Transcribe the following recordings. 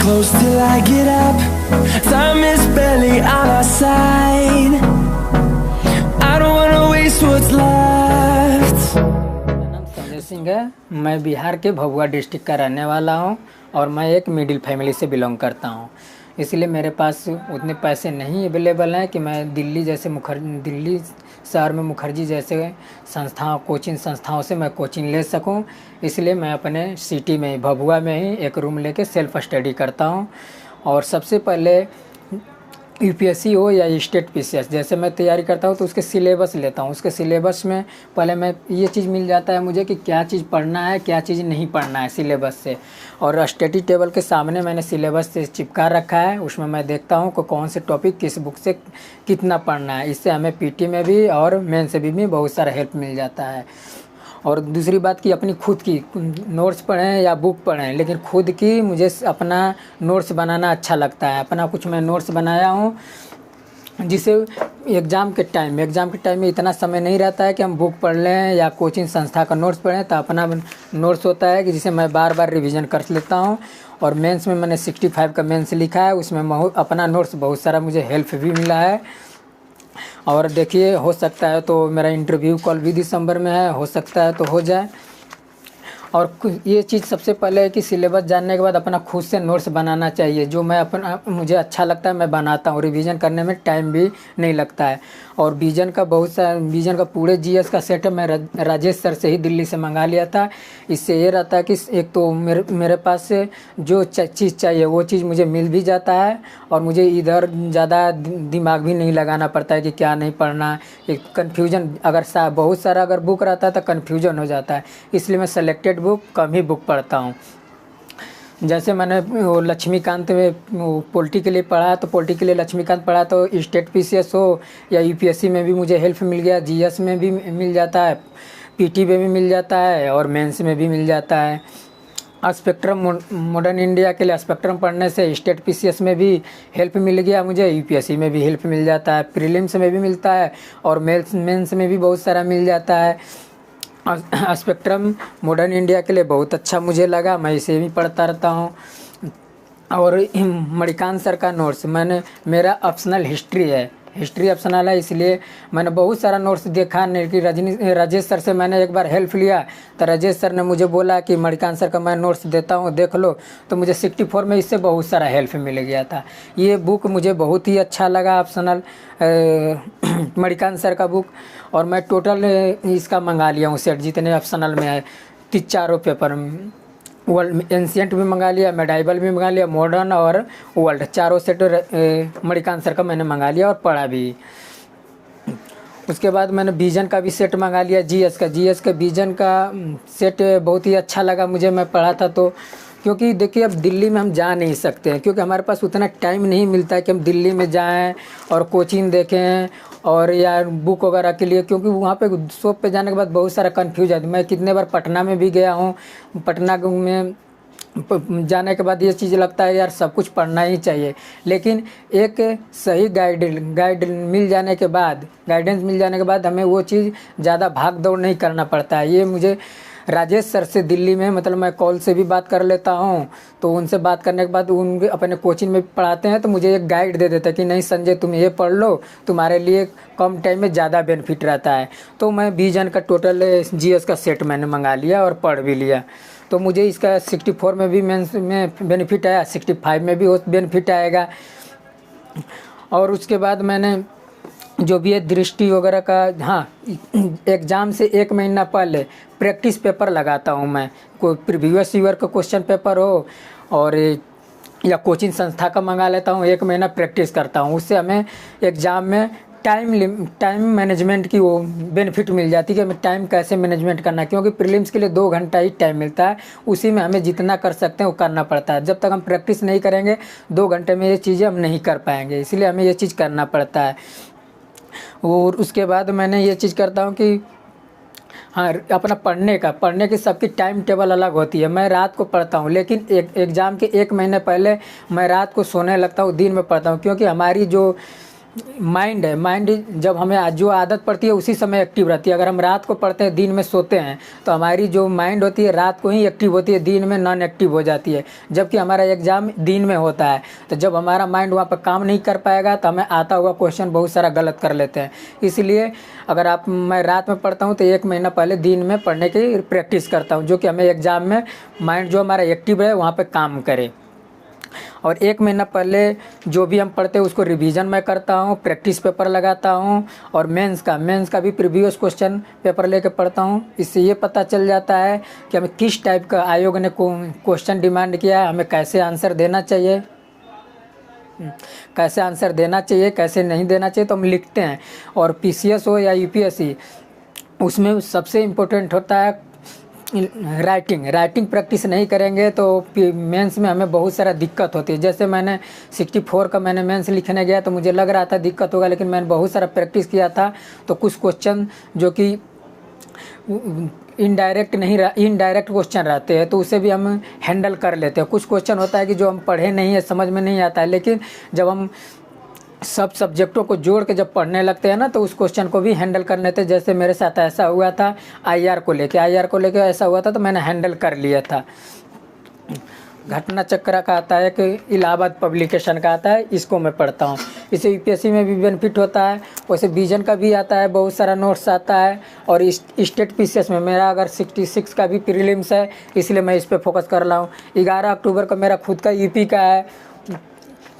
close till I get up. Time is barely on our side. I don't wanna waste what's left. मेरा नाम संजय सिंह है। मैं बिहार के Bhabua district का रहने वाला हूँ और मैं एक मिडिल फैमिली से बिलोंग करता हूँ। इसलिए मेरे पास उतने पैसे नहीं अवेलेबल हैं कि मैं दिल्ली शहर में मुखर्जी जैसे कोचिंग संस्थाओं से मैं कोचिंग ले सकूं। इसलिए मैं अपने सिटी में ही भभुआ में ही एक रूम लेके सेल्फ स्टडी करता हूं। और सबसे पहले यूपीएससी हो या स्टेट पीसीएस जैसे मैं तैयारी करता हूँ तो उसके सिलेबस लेता हूँ। उसके सिलेबस में पहले मैं ये चीज़ मिल जाता है मुझे कि क्या चीज़ पढ़ना है क्या चीज़ नहीं पढ़ना है सिलेबस से। और स्टडी टेबल के सामने मैंने सिलेबस से चिपका रखा है, उसमें मैं देखता हूँ कि कौन से टॉपिक किस बुक से कितना पढ़ना है। इससे हमें पीटी में भी और मेन से भी बहुत सारा हेल्प मिल जाता है। और दूसरी बात कि अपनी खुद की नोट्स पढ़ें या बुक पढ़ें, लेकिन खुद की मुझे अपना नोट्स बनाना अच्छा लगता है। अपना कुछ मैं नोट्स बनाया हूँ जिसे एग्ज़ाम के टाइम में इतना समय नहीं रहता है कि हम बुक पढ़ लें या कोचिंग संस्था का नोट्स पढ़ें, तो अपना नोट्स होता है कि जिसे मैं बार बार रिवीजन कर लेता हूँ। और मेंस में मैंने 65 का मेंस लिखा है, उसमें अपना नोट्स बहुत सारा मुझे हेल्प भी मिला है। और देखिए हो सकता है तो मेरा इंटरव्यू कॉल भी दिसंबर में है, हो सकता है तो हो जाए। और ये चीज़ सबसे पहले है कि सिलेबस जानने के बाद अपना खुद से नोट्स बनाना चाहिए। जो मैं मुझे अच्छा लगता है मैं बनाता हूँ। रिवीजन करने में टाइम भी नहीं लगता है। और विजन का पूरे जीएस का सेट मैं राजेश सर से ही दिल्ली से मंगा लिया था। इससे ये रहता है कि एक तो मेरे पास से जो चीज़ चाहिए वो चीज़ मुझे मिल भी जाता है और मुझे इधर ज़्यादा दिमाग भी नहीं लगाना पड़ता है कि क्या नहीं पढ़ना। एक कन्फ्यूजन बहुत सारा अगर बुक रहता है तो कन्फ्यूजन हो जाता है। इसलिए मैं सेलेक्टेड बुक कम ही बुक पढ़ता हूँ। जैसे मैंने वो लक्ष्मीकांत में पॉलिटी के लिए पढ़ा तो पॉलिटी के लिए लक्ष्मीकांत पढ़ा तो स्टेट पीसीएस हो या यूपीएससी में भी मुझे हेल्प मिल गया। जीएस में भी मिल जाता है, पीटी में भी मिल जाता है और मेंस में भी मिल जाता है। स्पेक्ट्रम मॉडर्न इंडिया के लिए स्पेक्ट्रम पढ़ने से स्टेट पीसीएस में भी हेल्प मिल गया मुझे, यूपीएससी में भी हेल्प मिल जाता है, प्रीलिम्स में भी मिलता है और मेंस में भी बहुत सारा मिल जाता है। स्पेक्ट्रम मॉडर्न इंडिया के लिए बहुत अच्छा मुझे लगा, मैं इसे भी पढ़ता रहता हूँ। और मणिकांत सर का नोट्स मेरा ऑप्शनल हिस्ट्री ऑप्शनल है, इसलिए मैंने बहुत सारा नोट्स देखा। कि राजेश सर से मैंने एक बार हेल्प लिया तो राजेश सर ने मुझे बोला कि मणिकांत सर का मैं नोट्स देता हूँ देख लो, तो मुझे 64 में इससे बहुत सारा हेल्प मिल गया था। ये बुक मुझे बहुत ही अच्छा लगा ऑप्शनल मणिकांत सर का बुक। और मैं टोटल इसका मंगा लिया हूँ सेट जितने ऑप्शनल में है। चारों पेपर वर्ल्ड एंशिएंट भी मंगा लिया, मेडाइवल भी मंगा लिया, मॉडर्न और वर्ल्ड चारों सेट मणिकांत सर का मैंने मंगा लिया और पढ़ा भी। उसके बाद मैंने विजन का भी सेट मंगा लिया, जीएस का विजन का सेट बहुत ही अच्छा लगा मुझे। मैं पढ़ा था तो क्योंकि देखिए अब दिल्ली में हम जा नहीं सकते हैं क्योंकि हमारे पास उतना टाइम नहीं मिलता है कि हम दिल्ली में जाएं और कोचिंग देखें और या बुक वगैरह के लिए, क्योंकि वहाँ पे शॉप पे जाने के बाद बहुत सारा कन्फ्यूज है। मैं कितने बार पटना में भी गया हूँ, पटना में जाने के बाद ये चीज़ लगता है यार सब कुछ पढ़ना ही चाहिए, लेकिन एक सही गाइडेंस मिल जाने के बाद हमें वो चीज़ ज़्यादा भाग दौड़ नहीं करना पड़ता है। ये मुझे राजेश सर से दिल्ली में मतलब मैं कॉल से भी बात कर लेता हूँ, तो उनसे बात करने के बाद उनके अपने कोचिंग में पढ़ाते हैं तो मुझे एक गाइड दे देता है कि नहीं संजय तुम ये पढ़ लो, तुम्हारे लिए कम टाइम में ज़्यादा बेनिफिट रहता है। तो मैं विजन का टोटल जीएस का सेट मैंने मंगा लिया और पढ़ भी लिया। तो मुझे इसका 64 में भी मेंस में बेनिफिट आया, 65 में भी बेनिफिट आएगा। और उसके बाद मैंने जो भी है दृष्टि वगैरह का, हाँ एग्ज़ाम से 1 महीना पहले प्रैक्टिस पेपर लगाता हूँ मैं। कोई प्रीवियस ईयर का क्वेश्चन पेपर हो और या कोचिंग संस्था का मंगा लेता हूँ, 1 महीना प्रैक्टिस करता हूँ। उससे हमें एग्ज़ाम में टाइम मैनेजमेंट की वो बेनिफिट मिल जाती है कि हमें टाइम कैसे मैनेजमेंट करना है, क्योंकि प्रीलिम्स के लिए 2 घंटा ही टाइम मिलता है, उसी में हमें जितना कर सकते हैं वो करना पड़ता है। जब तक हम प्रैक्टिस नहीं करेंगे 2 घंटे में ये चीज़ें हम नहीं कर पाएंगे, इसलिए हमें ये चीज़ करना पड़ता है। और उसके बाद मैंने ये चीज़ करता हूँ कि हाँ अपना पढ़ने की सबकी टाइम टेबल अलग होती है। मैं रात को पढ़ता हूँ, लेकिन एग्ज़ाम के 1 महीने पहले मैं रात को सोने लगता हूँ, दिन में पढ़ता हूँ, क्योंकि हमारी जो माइंड है, माइंड जब हमें जो आदत पड़ती है उसी समय एक्टिव रहती है। अगर हम रात को पढ़ते हैं, दिन में सोते हैं, तो हमारी जो माइंड होती है रात को ही एक्टिव होती है, दिन में नॉन एक्टिव हो जाती है। जबकि हमारा एग्ज़ाम दिन में होता है, तो जब हमारा माइंड वहाँ पर काम नहीं कर पाएगा तो हमें आता हुआ क्वेश्चन बहुत सारा गलत कर लेते हैं। इसलिए अगर मैं रात में पढ़ता हूँ तो 1 महीना पहले दिन में पढ़ने की प्रैक्टिस करता हूँ, जो कि हमें एग्ज़ाम में माइंड जो हमारा एक्टिव है वहाँ पर काम करे। और 1 महीना पहले जो भी हम पढ़ते हैं उसको रिवीजन मैं करता हूँ, प्रैक्टिस पेपर लगाता हूँ, और मेंस का भी प्रीवियस क्वेश्चन पेपर लेके पढ़ता हूँ। इससे ये पता चल जाता है कि हमें किस टाइप का आयोग ने क्वेश्चन डिमांड किया है, हमें कैसे आंसर देना चाहिए, कैसे नहीं देना चाहिए, तो हम लिखते हैं। और पीसीएस हो या यूपीएससी, उसमें सबसे इम्पोर्टेंट होता है राइटिंग प्रैक्टिस नहीं करेंगे तो मेंस में हमें बहुत सारा दिक्कत होती है। जैसे मैंने 64 का मेंस लिखने गया तो मुझे लग रहा था दिक्कत होगा, लेकिन मैंने बहुत सारा प्रैक्टिस किया था, तो कुछ क्वेश्चन जो कि इनडायरेक्ट क्वेश्चन रहते हैं तो उसे भी हम हैंडल कर लेते हैं। कुछ क्वेश्चन होता है कि जो हम पढ़े नहीं है, समझ में नहीं आता है, लेकिन जब हम सब सब्जेक्टों को जोड़ के जब पढ़ने लगते हैं ना तो उस क्वेश्चन को भी हैंडल कर लेते हैं। जैसे मेरे साथ ऐसा हुआ था आईआर को लेके ऐसा हुआ था, तो मैंने हैंडल कर लिया था। घटना चक्र का आता है, कि इलाहाबाद पब्लिकेशन का आता है, इसको मैं पढ़ता हूँ। इससे यूपीएससी में भी बेनिफिट होता है, वैसे विजन का भी आता है, बहुत सारा नोट्स आता है। और स्टेट पीसीएस में मेरा अगर 66 का भी प्रीलिम्स है, इसलिए मैं इस पर फोकस कर रहा हूँ। 11 अक्टूबर को मेरा खुद का ईपी का है,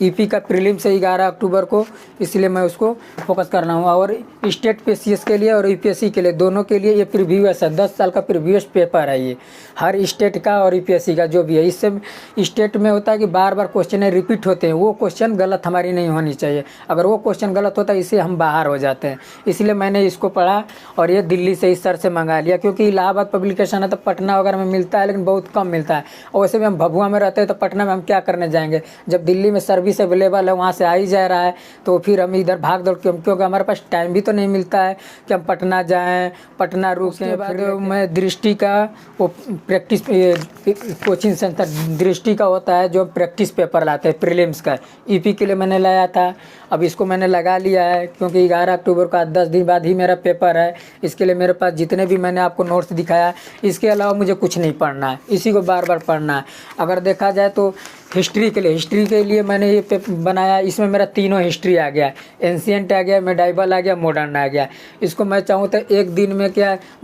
ईपी का प्रीलिम्स है 11 अक्टूबर को, इसलिए मैं उसको फोकस कर रहा हूँ। और स्टेट पीसीएस के लिए और यूपीएससी के लिए, दोनों के लिए ये प्रीवियस है, 10 साल का प्रीवियस पेपर है ये, हर स्टेट का और यूपीएससी का जो भी है। इससे स्टेट में होता है कि बार बार क्वेश्चन रिपीट होते हैं, वो क्वेश्चन गलत हमारी नहीं होनी चाहिए। अगर वो क्वेश्चन गलत होता है, इससे हम बाहर हो जाते हैं। इसलिए मैंने इसको पढ़ा और ये दिल्ली से इस सर से मंगा लिया, क्योंकि इलाहाबाद पब्लिकेशन है तो पटना वगैरह में मिलता है, लेकिन बहुत कम मिलता है। और वैसे भी हम भभुआ में रहते हैं, तो पटना में हम क्या करने जाएंगे, जब दिल्ली में सर्विस अवेलेबल है, वहाँ से आ ही जा रहा है, तो फिर हम इधर भाग दौड़, क्योंकि हमारे पास टाइम भी तो नहीं मिलता है कि हम पटना जाएं, पटना रुकें। फिर मैं दृष्टि का वो प्रैक्टिस कोचिंग सेंटर दृष्टि का होता है, जो प्रैक्टिस पेपर लाते हैं प्रीलिम्स का, ईपी के लिए मैंने लाया था। अब इसको मैंने लगा लिया है, क्योंकि 11 अक्टूबर का 10 दिन बाद ही मेरा पेपर है। इसके लिए मेरे पास जितने भी मैंने आपको नोट्स दिखाया, इसके अलावा मुझे कुछ नहीं पढ़ना है, इसी को बार बार पढ़ना है। अगर देखा जाए तो हिस्ट्री के लिए मैंने ये बनाया, इसमें मेरा तीनों हिस्ट्री आ गया, एंशिएंट आ गया, मेडाइवल आ गया, मॉडर्न आ गया। इसको मैं चाहूँ तो एक दिन में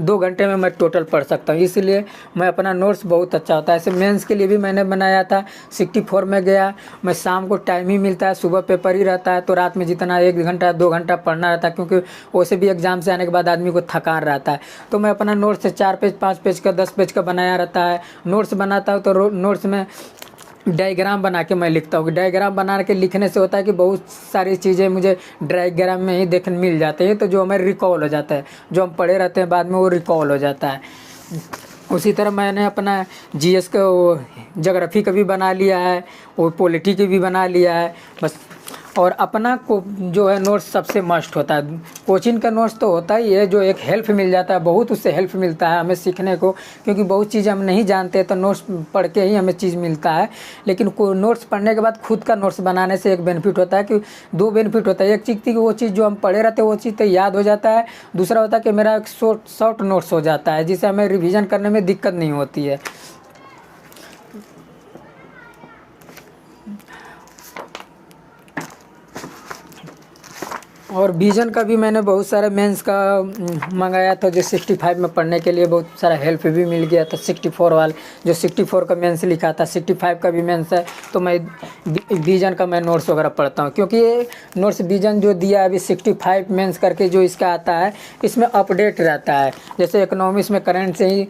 2 घंटे में मैं टोटल पढ़ सकता हूँ, इसलिए मैं अपना नोट्स बहुत अच्छा होता है। ऐसे मेंस के लिए भी मैंने बनाया था, 64 में गया, मैं शाम को टाइम ही मिलता है, सुबह पेपर ही रहता है, तो रात में जितना 1 घंटा 2 घंटा पढ़ना रहता है, क्योंकि वैसे भी एग्जाम से आने के बाद आदमी को थकान रहता है। तो मैं अपना नोट्स 4 पेज 5 पेज का 10 पेज का बनाया रहता है। नोट्स बनाता हूँ तो नोट्स में डायग्राम बना के मैं लिखता हूँ। डायग्राम बना के लिखने से होता है कि बहुत सारी चीज़ें मुझे डायग्राम में ही देखने मिल जाते हैं, तो जो हमें रिकॉल हो जाता है, जो हम पढ़े रहते हैं बाद में वो रिकॉल हो जाता है। उसी तरह मैंने अपना जीएस का ज्योग्राफी का भी बना लिया है, वो पॉलिटी की भी बना लिया है बस। और अपना को जो है नोट्स सबसे मस्ट होता है। कोचिंग का नोट्स तो होता ही है, जो एक हेल्प मिल जाता है, बहुत उससे हेल्प मिलता है हमें सीखने को, क्योंकि बहुत चीज़ हम नहीं जानते तो नोट्स पढ़ के ही हमें चीज़ मिलता है। लेकिन नोट्स पढ़ने के बाद खुद का नोट्स बनाने से एक बेनिफिट होता है, कि 2 बेनिफिट होता है। एक चीज़ थी कि वो चीज़ जो हम पढ़े रहते हैं वो चीज़ तो याद हो जाता है, दूसरा होता है कि मेरा एक शॉर्ट नोट्स हो जाता है, जिससे हमें रिविज़न करने में दिक्कत नहीं होती है। और विजन का भी मैंने बहुत सारे मेंस का मंगाया था, जो 65 में पढ़ने के लिए बहुत सारा हेल्प भी मिल गया था। 64 वाला जो 64 का मेंस लिखा था, 65 का भी मेंस है, तो मैं विजन का मैं नोट्स वगैरह पढ़ता हूँ, क्योंकि ये नोट्स विजन जो दिया अभी 65 मेंस करके जो इसका आता है, इसमें अपडेट रहता है। जैसे इकोनॉमिक्स में करंट से ही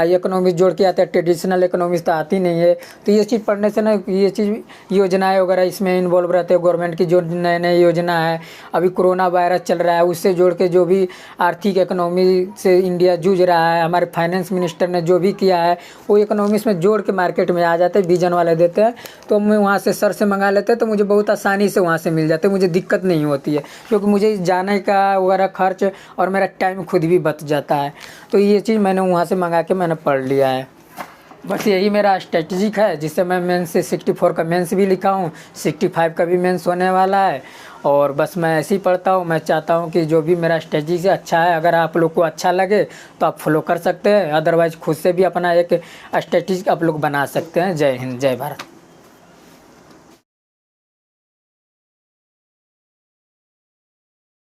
इकोनॉमिक्स जोड़ के आता है, ट्रेडिशनल इकोनॉमिक्स तो आती नहीं है, तो ये चीज़ पढ़ने से ना ये चीज़ योजनाएँ वगैरह इसमें इन्वॉल्व रहते हैं। गवर्नमेंट की जो नए योजना है, अभी कोरोना वायरस चल रहा है, उससे जोड़ के जो भी आर्थिक इकोनॉमी से इंडिया जूझ रहा है, हमारे फाइनेंस मिनिस्टर ने जो भी किया है, वो इकोनॉमिक्स में जोड़ के मार्केट में आ जाते हैं, विजन वाले देते हैं। तो मैं वहाँ से सर से मंगा लेते हैं, तो मुझे बहुत आसानी से वहाँ से मिल जाते हैं, मुझे दिक्कत नहीं होती है, क्योंकि मुझे जाने का वगैरह खर्च और मेरा टाइम खुद भी बच जाता है। तो ये चीज़ मैंने वहाँ से मंगा के मैंने पढ़ लिया है। बस यही मेरा स्ट्रेटजिक है, जिससे मैं मेंस से 64 का मेंस भी लिखा हूँ, 65 का भी मेंस होने वाला है। और बस मैं ऐसे ही पढ़ता हूँ। मैं चाहता हूँ कि जो भी मेरा स्ट्रेटजी से अच्छा है, अगर आप लोग को अच्छा लगे तो आप फॉलो कर सकते हैं, अदरवाइज़ खुद से भी अपना एक स्ट्रेटजी आप लोग बना सकते हैं। जय हिंद, जय भारत।